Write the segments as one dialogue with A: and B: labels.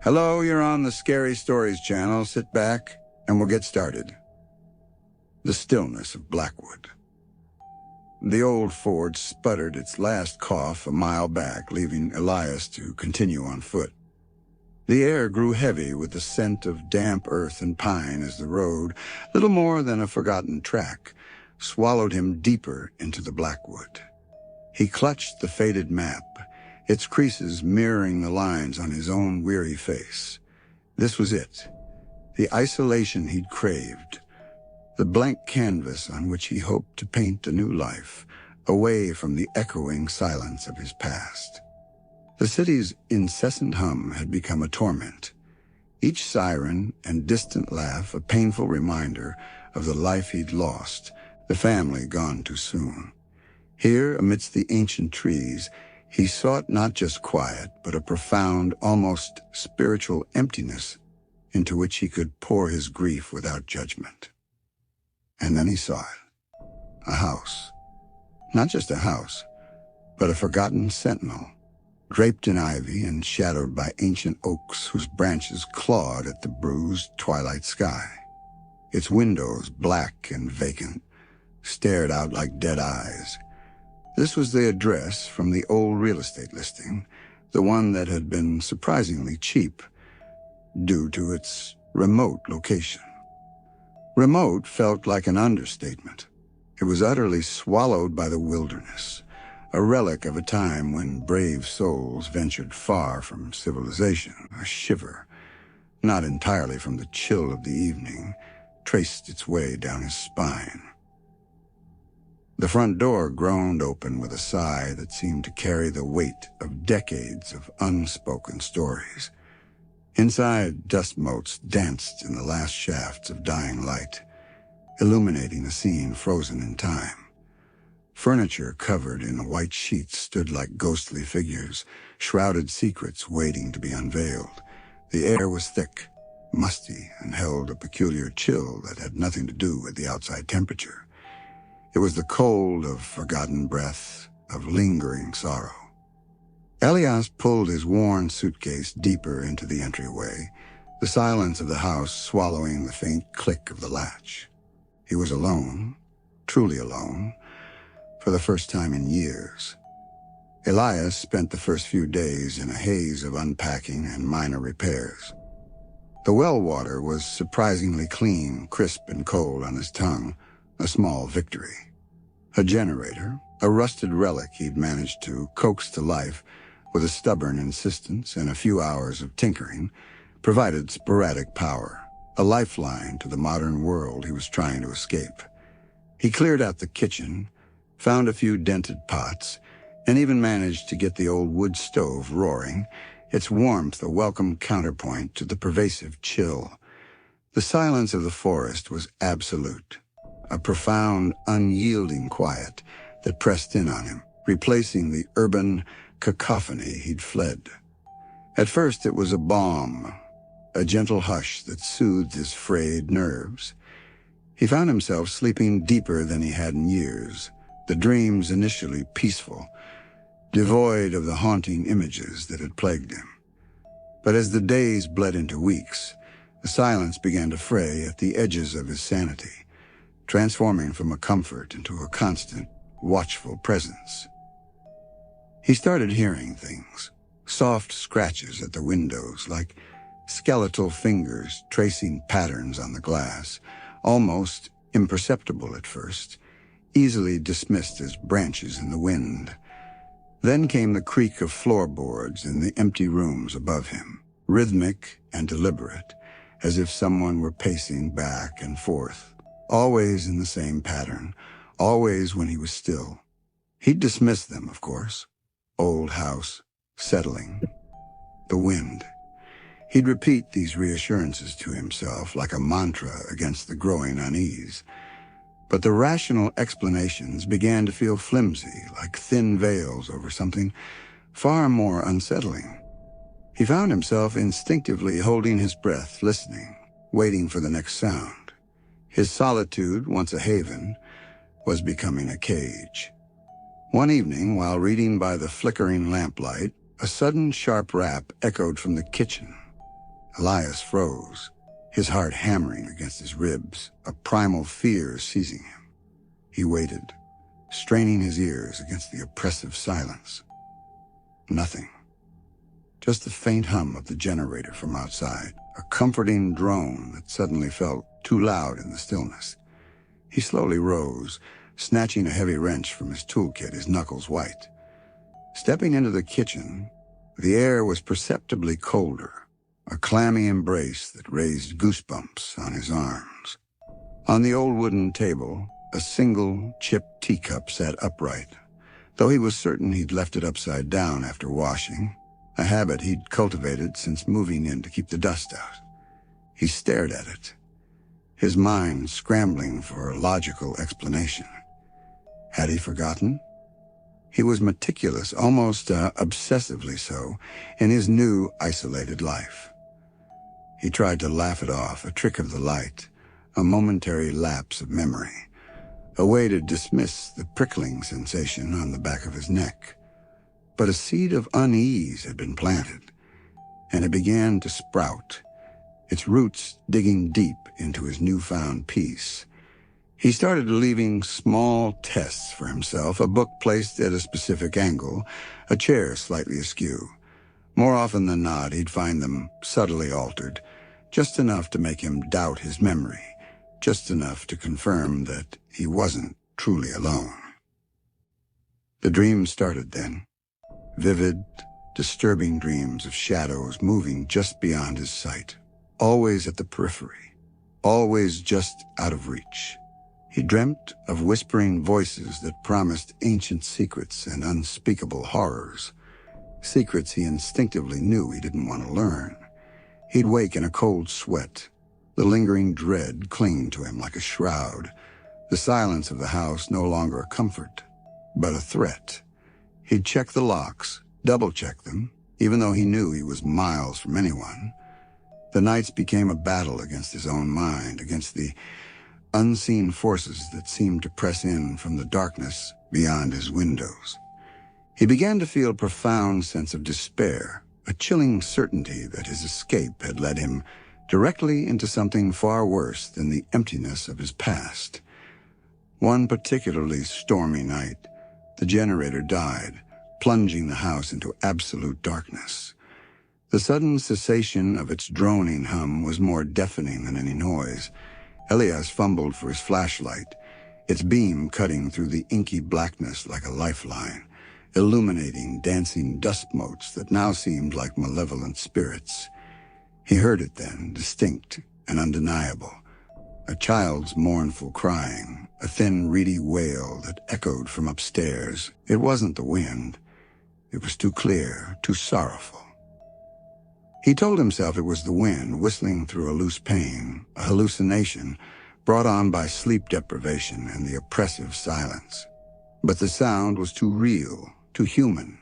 A: Hello, you're on the Scary Stories channel. Sit back and we'll get started. The Stillness of Blackwood. The old Ford sputtered its last cough a mile back, leaving Elias to continue on foot. The air grew heavy with the scent of damp earth and pine as the road, little more than a forgotten track, swallowed him deeper into the Blackwood. He clutched the faded map, its creases mirroring the lines on his own weary face. This was it, the isolation he'd craved, the blank canvas on which he hoped to paint a new life, away from the echoing silence of his past. The city's incessant hum had become a torment, each siren and distant laugh a painful reminder of the life he'd lost, the family gone too soon. Here, amidst the ancient trees, he sought not just quiet, but a profound, almost spiritual emptiness into which he could pour his grief without judgment. And then he saw it. A house. Not just a house, but a forgotten sentinel, draped in ivy and shadowed by ancient oaks whose branches clawed at the bruised twilight sky. Its windows, black and vacant, stared out like dead eyes. This was the address from the old real estate listing, the one that had been surprisingly cheap, due to its remote location. Remote felt like an understatement. It was utterly swallowed by the wilderness, a relic of a time when brave souls ventured far from civilization. A shiver, not entirely from the chill of the evening, traced its way down his spine. The front door groaned open with a sigh that seemed to carry the weight of decades of unspoken stories. Inside, dust motes danced in the last shafts of dying light, illuminating a scene frozen in time. Furniture covered in white sheets stood like ghostly figures, shrouded secrets waiting to be unveiled. The air was thick, musty, and held a peculiar chill that had nothing to do with the outside temperature. It was the cold of forgotten breath, of lingering sorrow. Elias pulled his worn suitcase deeper into the entryway, the silence of the house swallowing the faint click of the latch. He was alone, truly alone, for the first time in years. Elias spent the first few days in a haze of unpacking and minor repairs. The well water was surprisingly clean, crisp and cold on his tongue, a small victory. A generator, a rusted relic he'd managed to coax to life with a stubborn insistence and a few hours of tinkering, provided sporadic power, a lifeline to the modern world he was trying to escape. He cleared out the kitchen, found a few dented pots, and even managed to get the old wood stove roaring, its warmth a welcome counterpoint to the pervasive chill. The silence of the forest was absolute, a profound, unyielding quiet that pressed in on him, replacing the urban cacophony he'd fled. At first it was a balm, a gentle hush that soothed his frayed nerves. He found himself sleeping deeper than he had in years, the dreams initially peaceful, devoid of the haunting images that had plagued him. But as the days bled into weeks, the silence began to fray at the edges of his sanity, transforming from a comfort into a constant, watchful presence. He started hearing things, soft scratches at the windows, like skeletal fingers tracing patterns on the glass, almost imperceptible at first, easily dismissed as branches in the wind. Then came the creak of floorboards in the empty rooms above him, rhythmic and deliberate, as if someone were pacing back and forth, always in the same pattern, always when he was still. He'd dismiss them, of course. Old house, settling, the wind. He'd repeat these reassurances to himself like a mantra against the growing unease. But the rational explanations began to feel flimsy, like thin veils over something far more unsettling. He found himself instinctively holding his breath, listening, waiting for the next sound. His solitude, once a haven, was becoming a cage. One evening, while reading by the flickering lamplight, a sudden sharp rap echoed from the kitchen. Elias froze, his heart hammering against his ribs, a primal fear seizing him. He waited, straining his ears against the oppressive silence. Nothing. Just the faint hum of the generator from outside, a comforting drone that suddenly felt too loud in the stillness. He slowly rose, snatching a heavy wrench from his toolkit, his knuckles white. Stepping into the kitchen, the air was perceptibly colder, a clammy embrace that raised goosebumps on his arms. On the old wooden table, a single chipped teacup sat upright, though he was certain he'd left it upside down after washing, a habit he'd cultivated since moving in to keep the dust out. He stared at it, his mind scrambling for a logical explanation. Had he forgotten? He was meticulous, almost obsessively so, in his new, isolated life. He tried to laugh it off, a trick of the light, a momentary lapse of memory, a way to dismiss the prickling sensation on the back of his neck. But a seed of unease had been planted, and it began to sprout, its roots digging deep into his newfound peace. He started leaving small tests for himself, a book placed at a specific angle, a chair slightly askew. More often than not, he'd find them subtly altered, just enough to make him doubt his memory, just enough to confirm that he wasn't truly alone. The dreams started then, vivid, disturbing dreams of shadows moving just beyond his sight, always at the periphery, always just out of reach. He dreamt of whispering voices that promised ancient secrets and unspeakable horrors, secrets he instinctively knew he didn't want to learn. He'd wake in a cold sweat, the lingering dread cling to him like a shroud, the silence of the house no longer a comfort, but a threat. He'd check the locks, double-check them, even though he knew he was miles from anyone. The nights became a battle against his own mind, against the unseen forces that seemed to press in from the darkness beyond his windows. He began to feel a profound sense of despair, a chilling certainty that his escape had led him directly into something far worse than the emptiness of his past. One particularly stormy night, the generator died, plunging the house into absolute darkness. The sudden cessation of its droning hum was more deafening than any noise. Elias fumbled for his flashlight, its beam cutting through the inky blackness like a lifeline, illuminating dancing dust motes that now seemed like malevolent spirits. He heard it then, distinct and undeniable, a child's mournful crying, a thin, reedy wail that echoed from upstairs. It wasn't the wind. It was too clear, too sorrowful. He told himself it was the wind whistling through a loose pane, a hallucination brought on by sleep deprivation and the oppressive silence. But the sound was too real, too human,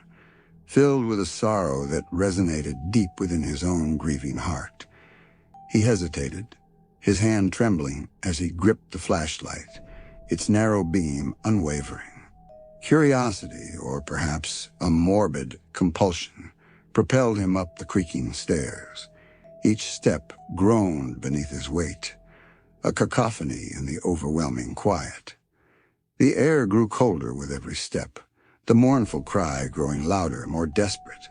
A: filled with a sorrow that resonated deep within his own grieving heart. He hesitated, his hand trembling as he gripped the flashlight, its narrow beam unwavering. Curiosity, or perhaps a morbid compulsion, propelled him up the creaking stairs. Each step groaned beneath his weight, a cacophony in the overwhelming quiet. The air grew colder with every step, the mournful cry growing louder, more desperate.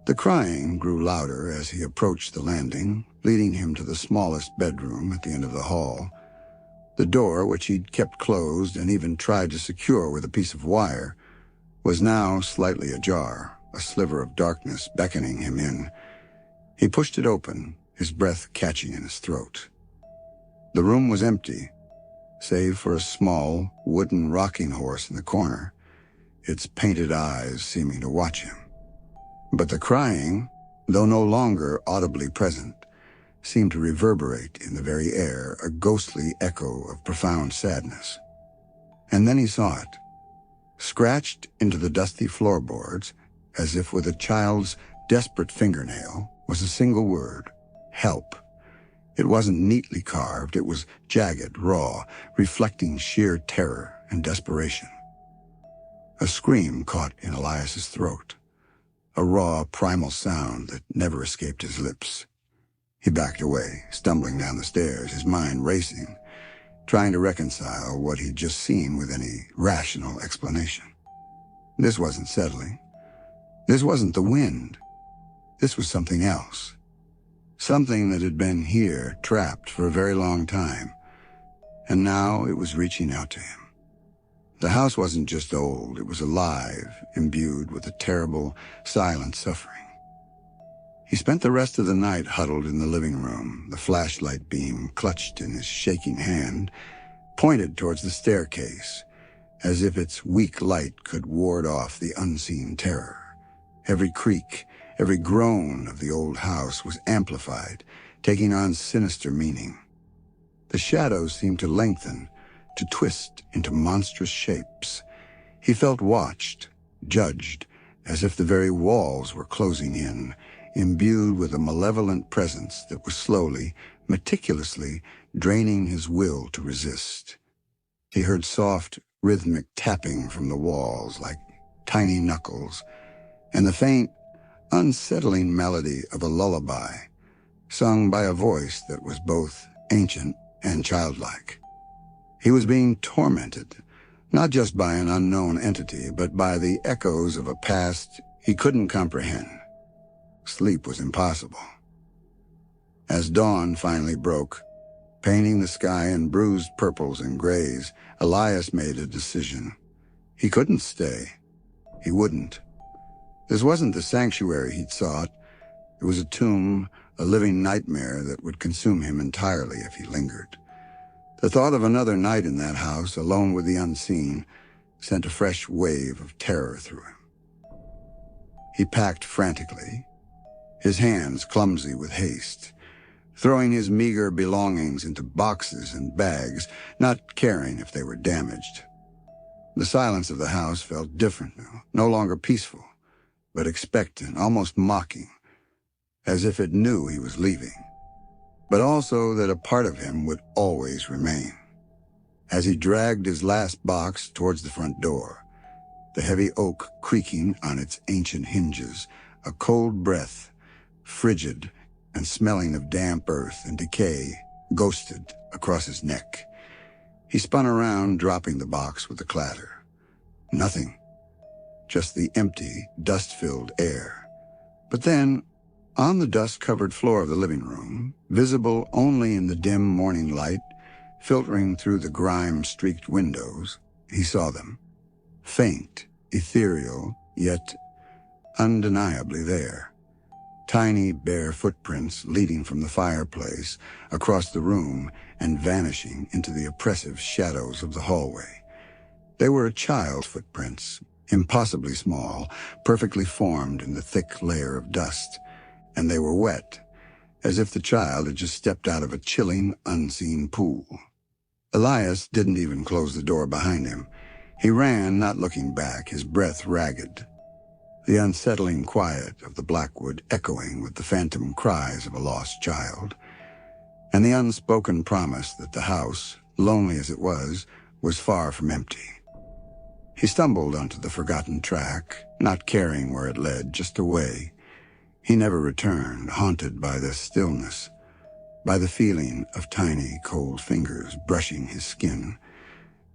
A: The crying grew louder as he approached the landing, leading him to the smallest bedroom at the end of the hall. The door, which he'd kept closed and even tried to secure with a piece of wire, was now slightly ajar, a sliver of darkness beckoning him in. He pushed it open, his breath catching in his throat. The room was empty, save for a small, wooden rocking horse in the corner, its painted eyes seeming to watch him. But the crying, though no longer audibly present, seemed to reverberate in the very air, a ghostly echo of profound sadness. And then he saw it. Scratched into the dusty floorboards, as if with a child's desperate fingernail, was a single word: help. It wasn't neatly carved, it was jagged, raw, reflecting sheer terror and desperation. A scream caught in Elias's throat, a raw, primal sound that never escaped his lips, He backed away, stumbling down the stairs, his mind racing, trying to reconcile what he'd just seen with any rational explanation. This wasn't settling. This wasn't the wind. This was something else. Something that had been here, trapped for a very long time, and now it was reaching out to him. The house wasn't just old, it was alive, imbued with a terrible, silent suffering. He spent the rest of the night huddled in the living room, the flashlight beam clutched in his shaking hand, pointed towards the staircase, as if its weak light could ward off the unseen terror. Every creak, every groan of the old house was amplified, taking on sinister meaning. The shadows seemed to lengthen, to twist into monstrous shapes. He felt watched, judged, as if the very walls were closing in, imbued with a malevolent presence that was slowly, meticulously draining his will to resist. He heard soft, rhythmic tapping from the walls like tiny knuckles, and the faint, unsettling melody of a lullaby, sung by a voice that was both ancient and childlike. He was being tormented, not just by an unknown entity, but by the echoes of a past he couldn't comprehend. Sleep was impossible. As dawn finally broke, painting the sky in bruised purples and grays, Elias made a decision. He couldn't stay. He wouldn't. This wasn't the sanctuary he'd sought. It was a tomb, a living nightmare that would consume him entirely if he lingered. The thought of another night in that house, alone with the unseen, sent a fresh wave of terror through him. He packed frantically, his hands clumsy with haste, throwing his meager belongings into boxes and bags, not caring if they were damaged. The silence of the house felt different now, no longer peaceful, but expectant, almost mocking, as if it knew he was leaving, but also that a part of him would always remain. As he dragged his last box towards the front door, the heavy oak creaking on its ancient hinges, a cold breath, frigid and smelling of damp earth and decay, ghosted across his neck. He spun around, dropping the box with a clatter. Nothing. Just the empty, dust-filled air. But then, on the dust-covered floor of the living room, visible only in the dim morning light, filtering through the grime-streaked windows, he saw them. Faint, ethereal, yet undeniably there. Tiny, bare footprints leading from the fireplace across the room and vanishing into the oppressive shadows of the hallway. They were a child's footprints, impossibly small, perfectly formed in the thick layer of dust, and they were wet, as if the child had just stepped out of a chilling, unseen pool. Elias didn't even close the door behind him. He ran, not looking back, his breath ragged. The unsettling quiet of the Blackwood echoing with the phantom cries of a lost child, and the unspoken promise that the house, lonely as it was far from empty. He stumbled onto the forgotten track, not caring where it led, just away. He never returned, haunted by the stillness, by the feeling of tiny, cold fingers brushing his skin,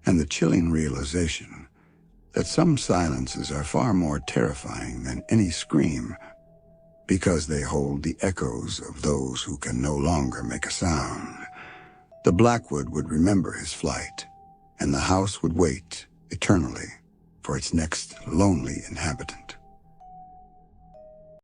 A: and the chilling realization that some silences are far more terrifying than any scream because they hold the echoes of those who can no longer make a sound. The Blackwood would remember his flight, and the house would wait eternally for its next lonely inhabitant.